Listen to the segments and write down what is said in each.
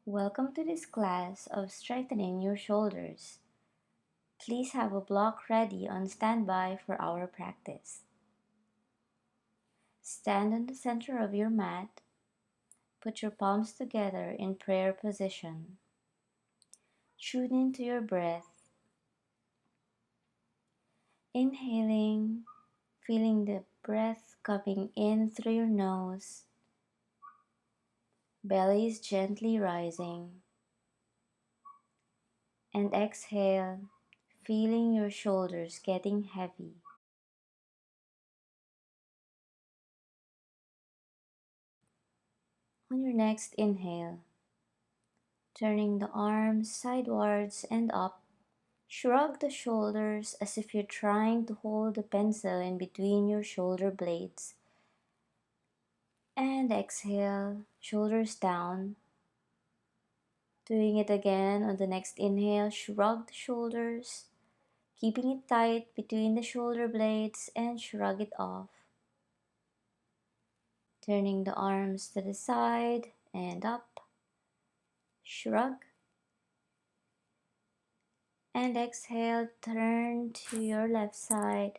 Welcome to this class of strengthening your shoulders. Please have a block ready on standby for our practice. Stand in the center of your mat. Put your palms together in prayer position. Tune into your breath. Inhaling, feeling the breath coming in through your nose. Belly is gently rising. And exhale, feeling your shoulders getting heavy. On your next inhale, turning the arms sidewards and up, shrug the shoulders as if you're trying to hold a pencil in between your shoulder blades. And exhale, shoulders down. Doing it again on the next inhale, shrug the shoulders, keeping it tight between the shoulder blades and shrug it off. Turning the arms to the side and up, shrug. And exhale, turn to your left side.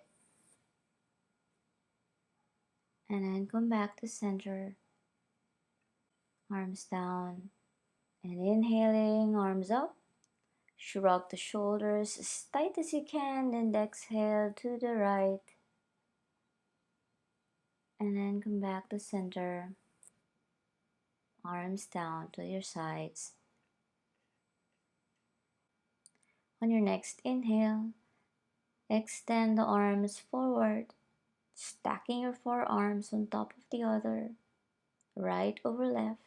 And then come back to center. Arms down. And inhaling, arms up. Shrug the shoulders as tight as you can. And exhale to the right. And then come back to center. Arms down to your sides. On your next inhale, extend the arms forward, stacking your forearms on top of the other, right over left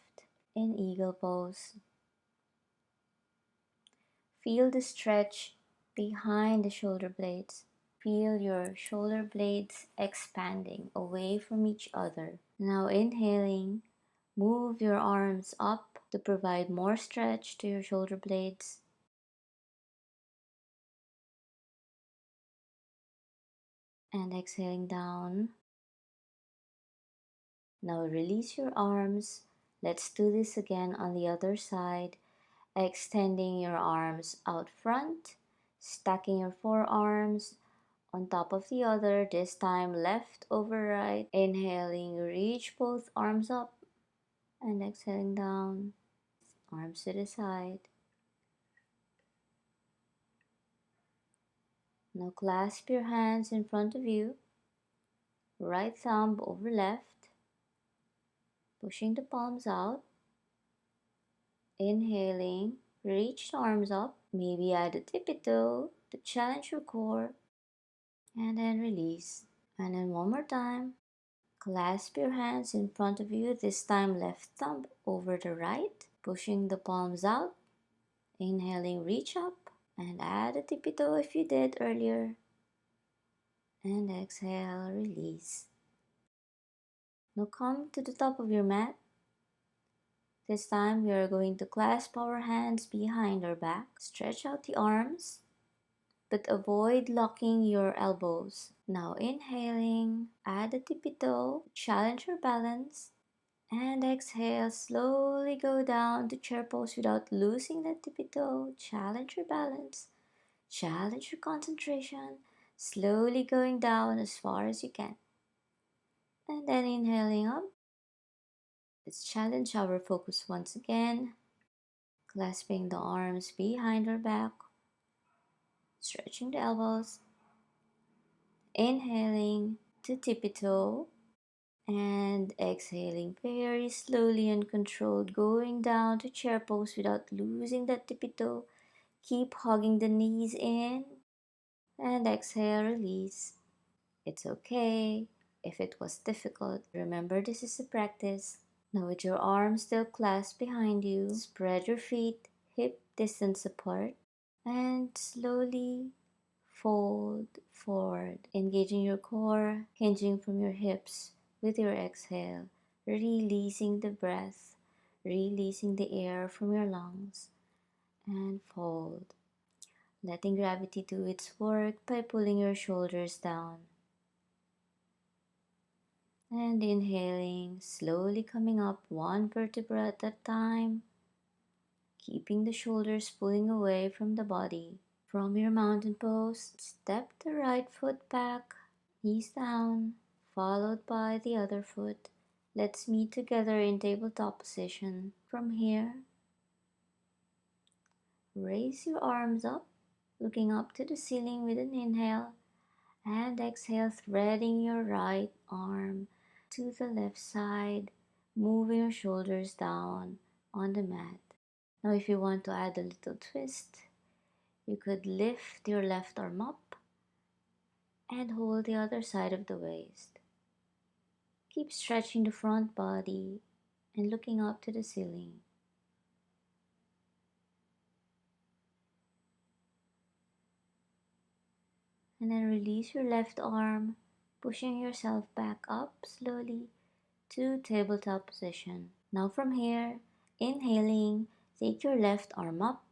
in eagle pose. Feel the stretch behind the shoulder blades. Feel your shoulder blades expanding away from each other. Now inhaling, move your arms up to provide more stretch to your shoulder blades. And exhaling down. Now release your arms. Let's do this again on the other side. Extending your arms out front, stacking your forearms on top of the other, this time left over right. Inhaling, reach both arms up and exhaling down, arms to the side. Now clasp your hands in front of you, right thumb over left, pushing the palms out. Inhaling, reach the arms up, maybe add a tippy toe to challenge your core, and then release. And then one more time. Clasp your hands in front of you, this time left thumb over the right, pushing the palms out. Inhaling, reach up and add a tippy toe if you did earlier. And exhale, release. Now come to the top of your mat. This time we are going to clasp our hands behind our back. Stretch out the arms, but avoid locking your elbows. Now inhaling, add a tippy toe, challenge your balance. And exhale, slowly go down to chair pose without losing that tippy toe. Challenge your balance, challenge your concentration, slowly going down as far as you can. And then inhaling up. Let's challenge our focus once again. Clasping the arms behind our back, stretching the elbows. Inhaling to tippy toe. And exhaling very slowly and controlled, going down to chair pose without losing that tippy toe. Keep hugging the knees in and exhale, release. It's okay if it was difficult. Remember, this is a practice. Now with your arms still clasped behind you, spread your feet hip distance apart and slowly fold forward, engaging your core, hinging from your hips with your exhale, releasing the breath, releasing the air from your lungs, and fold. Letting gravity do its work by pulling your shoulders down. And inhaling, slowly coming up one vertebra at a time. keeping the shoulders pulling away from the body. From your mountain pose, step the right foot back, knees down, followed by the other foot. Let's meet together in tabletop position. From here, raise your arms up, looking up to the ceiling with an inhale, and exhale, threading your right arm to the left side, moving your shoulders down on the mat. Now, if you want to add a little twist, you could lift your left arm up and hold the other side of the waist. Keep stretching the front body and looking up to the ceiling. And then release your left arm, pushing yourself back up slowly to tabletop position. Now from here, inhaling, take your left arm up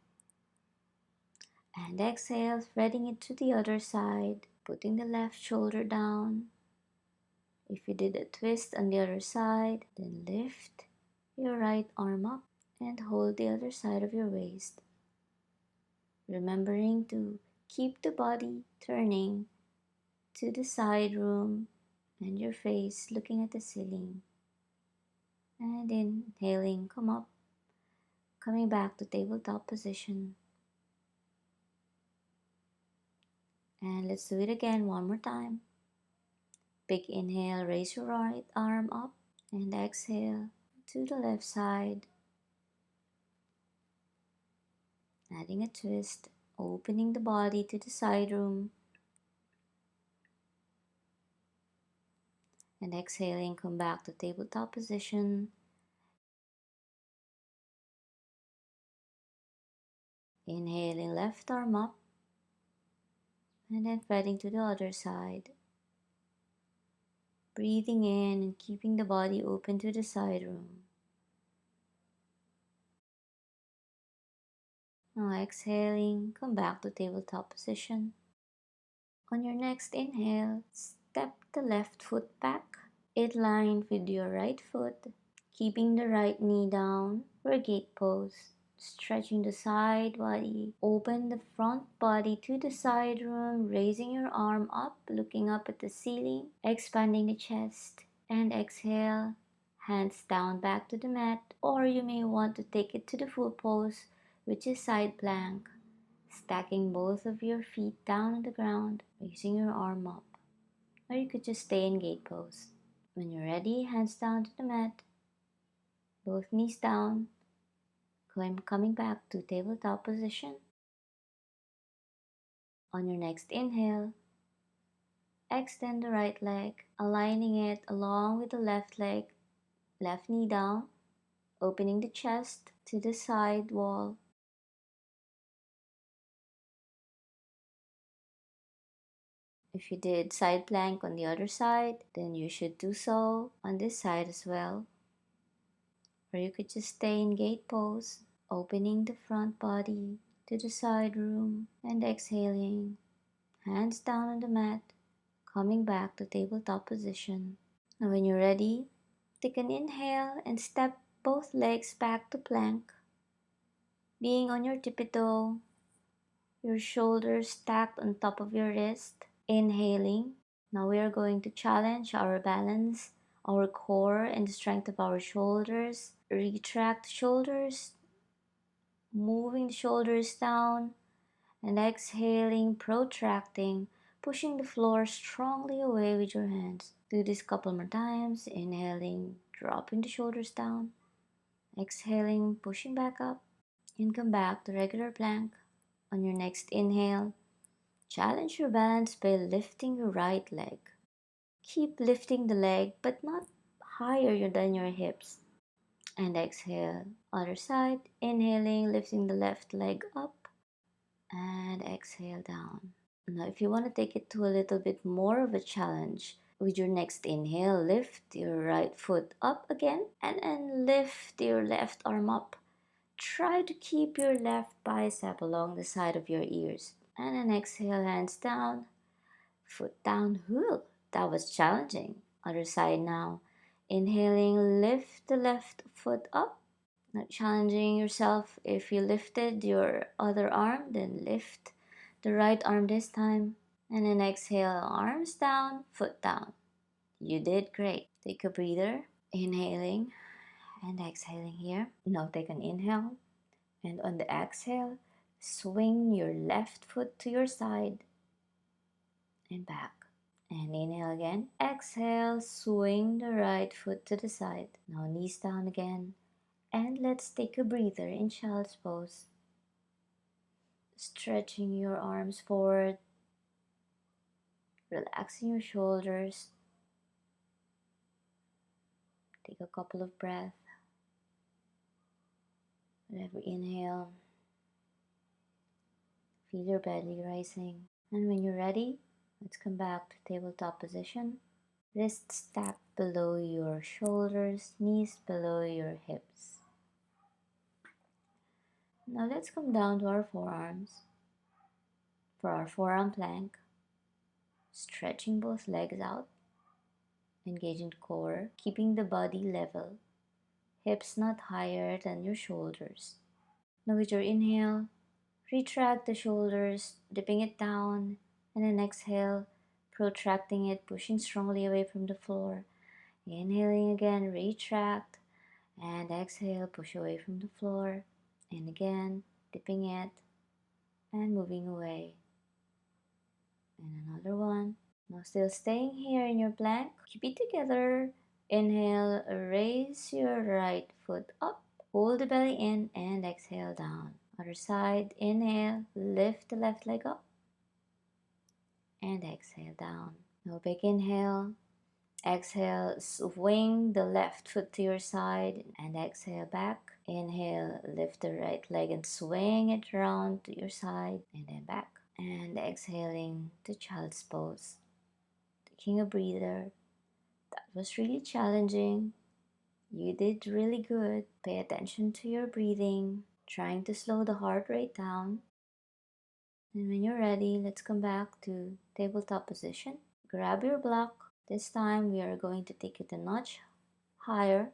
and exhale, threading it to the other side, putting the left shoulder down. If you did a twist on the other side, then lift your right arm up and hold the other side of your waist. Remembering to keep the body turning to the side room and your face looking at the ceiling. And inhaling, come up, coming back to tabletop position. And let's do it again one more time. Big inhale, raise your right arm up and exhale to the left side. Adding a twist, opening the body to the side room. And exhaling, come back to tabletop position. Inhaling, left arm up. And then threading to the other side. Breathing in and keeping the body open to the side room. Now exhaling, come back to tabletop position. On your next inhale, step the left foot back, in line with your right foot, keeping the right knee down for a gate pose. Stretching the side body, open the front body to the side room, raising your arm up, looking up at the ceiling, expanding the chest, and exhale, hands down back to the mat, or you may want to take it to the full pose, which is side plank. Stacking both of your feet down on the ground, raising your arm up. Or you could just stay in gate pose. When you're ready, hands down to the mat, both knees down, coming back to tabletop position. On your next inhale, extend the right leg, aligning it along with the left leg, left knee down, opening the chest to the side wall. If you did side plank on the other side, then you should do so on this side as well. Or you could just stay in gate pose, opening the front body to the side room and exhaling, hands down on the mat, coming back to tabletop position. Now when you're ready, take an inhale and step both legs back to plank, being on your tippy toe, your shoulders stacked on top of your wrist. Inhaling. Now we are going to challenge our balance, our core, and the strength of our shoulders. Retract the shoulders, moving the shoulders down, and exhaling, protracting, pushing the floor strongly away with your hands. Do this a couple more times. Inhaling, dropping the shoulders down. Exhaling, pushing back up, and come back to regular plank. On your next inhale, challenge your balance by lifting your right leg. Keep lifting the leg, but not higher than your hips. And exhale, other side. Inhaling, lifting the left leg up, and exhale down. Now, if you want to take it to a little bit more of a challenge, with your next inhale, lift your right foot up again, and then lift your left arm up. Try to keep your left bicep along the side of your ears. And then exhale, hands down, foot down. Whew, that was challenging. Other side now. Inhaling, lift the left foot up. Not challenging yourself. If you lifted your other arm, then lift the right arm this time. And then exhale, arms down, foot down. You did great. Take a breather. Inhaling and exhaling here. Now take an inhale. And on the exhale, swing your left foot to your side and back. And inhale again. Exhale, swing the right foot to the side. Now knees down again. And let's take a breather in child's pose. Stretching your arms forward, relaxing your shoulders. Take a couple of breaths. With every inhale, feel your belly rising. And when you're ready, let's come back to tabletop position. Wrists stacked below your shoulders, knees below your hips. Now let's come down to our forearms. For our forearm plank, stretching both legs out, engaging core, keeping the body level, hips not higher than your shoulders. Now with your inhale, retract the shoulders, dipping it down, and then exhale, protracting it, pushing strongly away from the floor. Inhaling again, retract, and exhale, push away from the floor. And again, dipping it and moving away. And another one. Now still staying here in your plank. Keep it together. Inhale, raise your right foot up. Hold the belly in and exhale down. Other side, inhale, lift the left leg up and exhale down. Now big inhale, exhale, swing the left foot to your side and exhale back. Inhale, lift the right leg and swing it around to your side and then back. And exhaling to child's pose. Taking a breather. That was really challenging. You did really good. Pay attention to your breathing, trying to slow the heart rate down. And when you're ready, let's come back to tabletop position. Grab your block. This time we are going to take it a notch higher.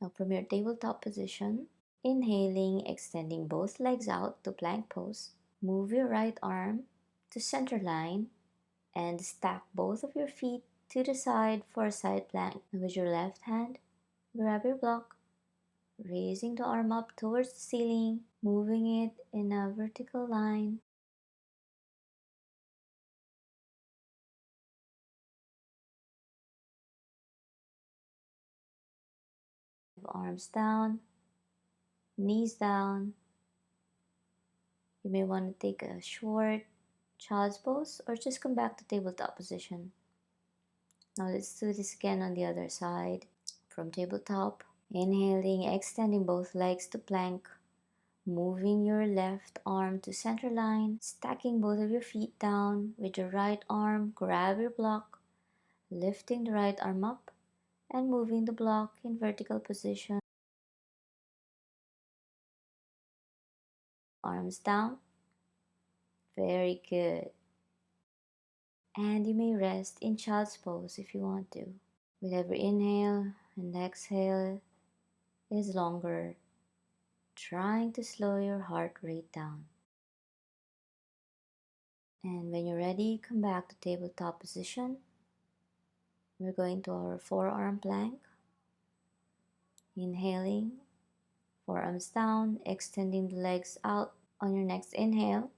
Now from your tabletop position, inhaling, extending both legs out to plank pose. Move your right arm to center line and stack both of your feet to the side for a side plank. And with your left hand, grab your block, raising the arm up towards the ceiling, moving it in a vertical line. Arms down, knees down. You may want to take a short child's pose or just come back to tabletop position. Now let's do this again on the other side. From tabletop, inhaling, extending both legs to plank, moving your left arm to center line, stacking both of your feet down. With your right arm, grab your block, lifting the right arm up and moving the block in vertical position. Arms down. Very good. And you may rest in child's pose if you want to. With every inhale and exhale is longer, trying to slow your heart rate down. And when you're ready, come back to tabletop position. We're going to our forearm plank. Inhaling, forearms down, extending the legs out. On your next inhale,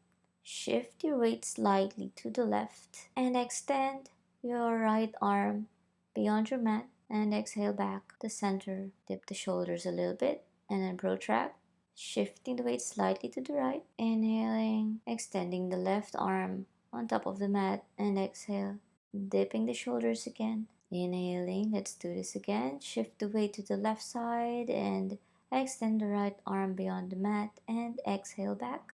shift your weight slightly to the left and extend your right arm beyond your mat and exhale back to center. Dip the shoulders a little bit and then protract, shifting the weight slightly to the right. Inhaling, extending the left arm on top of the mat and exhale, dipping the shoulders again. Inhaling, let's do this again. Shift the weight to the left side and extend the right arm beyond the mat and exhale back.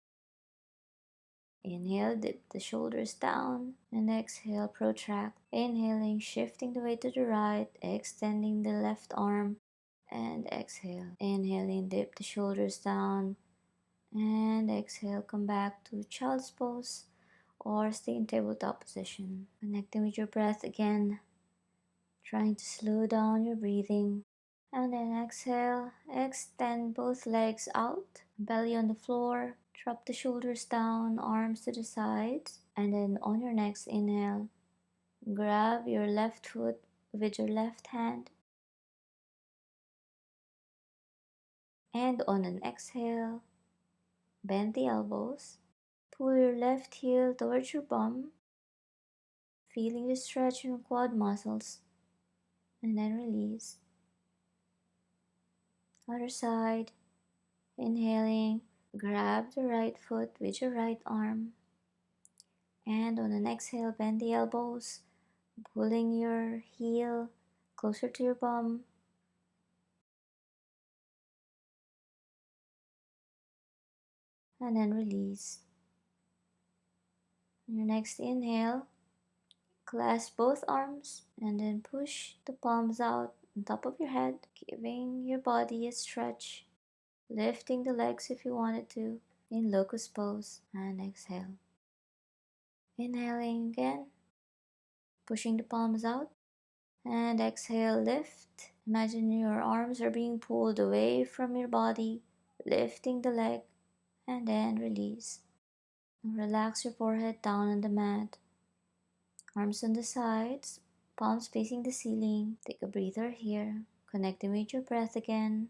Inhale, dip the shoulders down and exhale, protract. Inhaling, shifting the weight to the right, extending the left arm and exhale. Inhaling, dip the shoulders down and exhale, come back to child's pose or stay in tabletop position. Connecting with your breath again. trying to slow down your breathing. And then exhale, extend both legs out, belly on the floor, drop the shoulders down, arms to the sides. And then on your next inhale, grab your left foot with your left hand. And on an exhale, bend the elbows, pull your left heel towards your bum, feeling the stretch in your quad muscles, and then release. Other side, inhaling, grab the right foot with your right arm, and on an exhale, bend the elbows, pulling your heel closer to your bum, and then release. On your next inhale, clasp both arms and then push the palms out on top of your head, giving your body a stretch, lifting the legs if you wanted to in locust pose, and exhale. Inhaling again, pushing the palms out, and exhale, lift. Imagine your arms are being pulled away from your body, lifting the leg, and then release. Relax your forehead down on the mat, arms on the sides, palms facing the ceiling. Take a breather here, connecting with your breath again,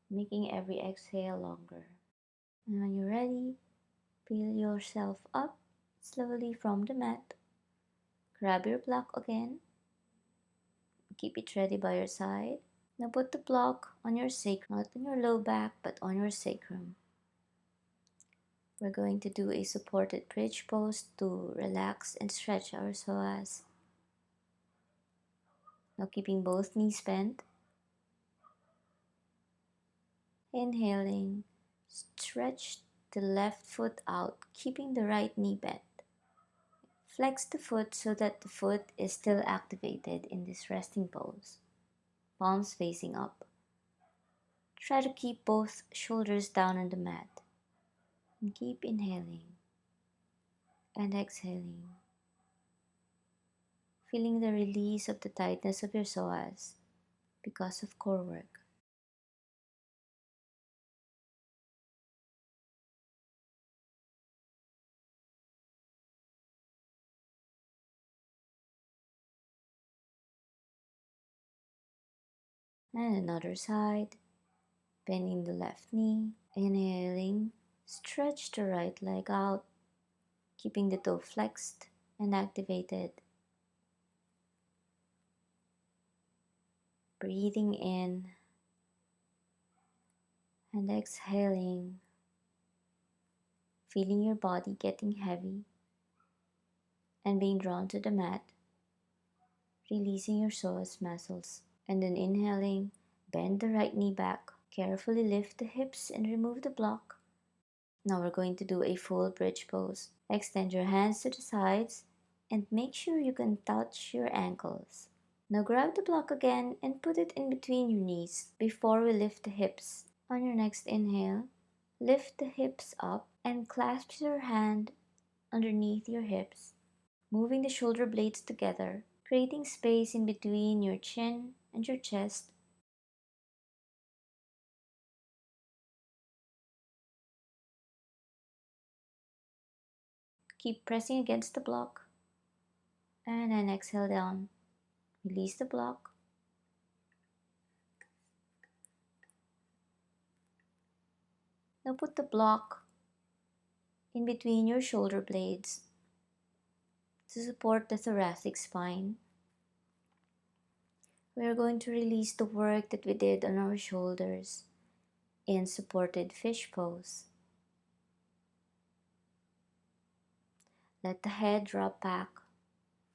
making every exhale longer. And when you're ready, peel yourself up slowly from the mat. Grab your block again. Keep it ready by your side. Now put the block on your sacrum, not on your low back, but on your sacrum. We're going to do a supported bridge pose to relax and stretch our psoas. Now keeping both knees bent. Inhaling, stretch the left foot out, keeping the right knee bent. Flex the foot so that the foot is still activated in this resting pose. Palms facing up. Try to keep both shoulders down on the mat. And keep inhaling and exhaling, feeling the release of the tightness of your psoas because of core work. And another side, bending the left knee, inhaling, stretch the right leg out, keeping the toe flexed and activated. Breathing in and exhaling, feeling your body getting heavy and being drawn to the mat, releasing your psoas muscles. And then inhaling, bend the right knee back, carefully lift the hips and remove the block. Now we're going to do a full bridge pose. Extend your hands to the sides and make sure you can touch your ankles. Now grab the block again and put it in between your knees before we lift the hips. On your next inhale, lift the hips up and clasp your hand underneath your hips, moving the shoulder blades together, creating space in between your chin and your chest. Keep pressing against the block and then exhale down. Release the block. Now put the block in between your shoulder blades to support the thoracic spine. We are going to release the work that we did on our shoulders in supported fish pose. Let the head drop back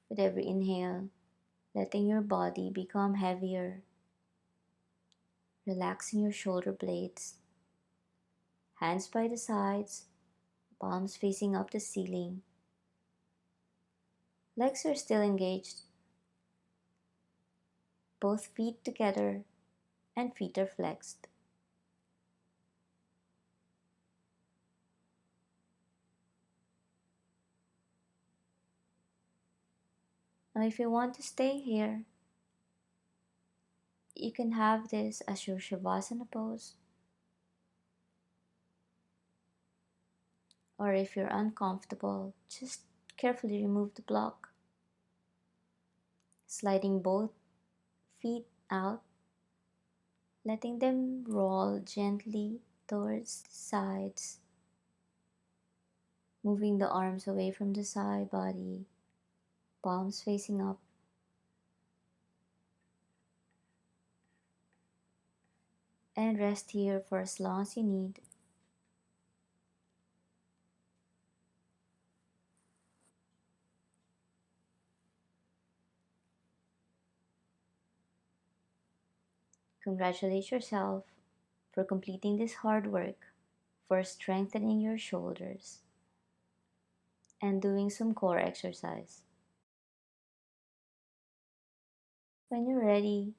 with every inhale, letting your body become heavier, relaxing your shoulder blades. Hands by the sides, palms facing up the ceiling. Legs are still engaged. Both feet together and feet are flexed. Now, if you want to stay here, you can have this as your Shavasana pose, or if you're uncomfortable, just carefully remove the block, sliding both feet out, letting them roll gently towards the sides, moving the arms away from the side body, palms facing up, and rest here for as long as you need. Congratulate yourself for completing this hard work, for strengthening your shoulders, and doing some core exercise. When you're ready,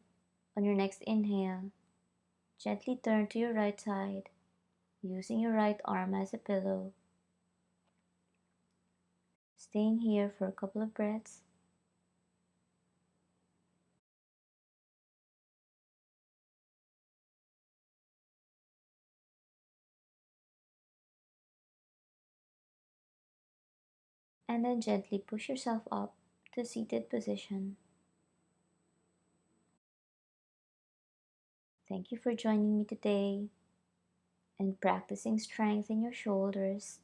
on your next inhale, gently turn to your right side, using your right arm as a pillow, staying here for a couple of breaths. And then gently push yourself up to seated position. Thank you for joining me today and practicing strength in your shoulders.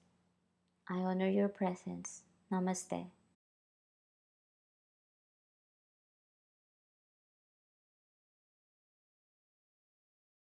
I honor your presence. Namaste.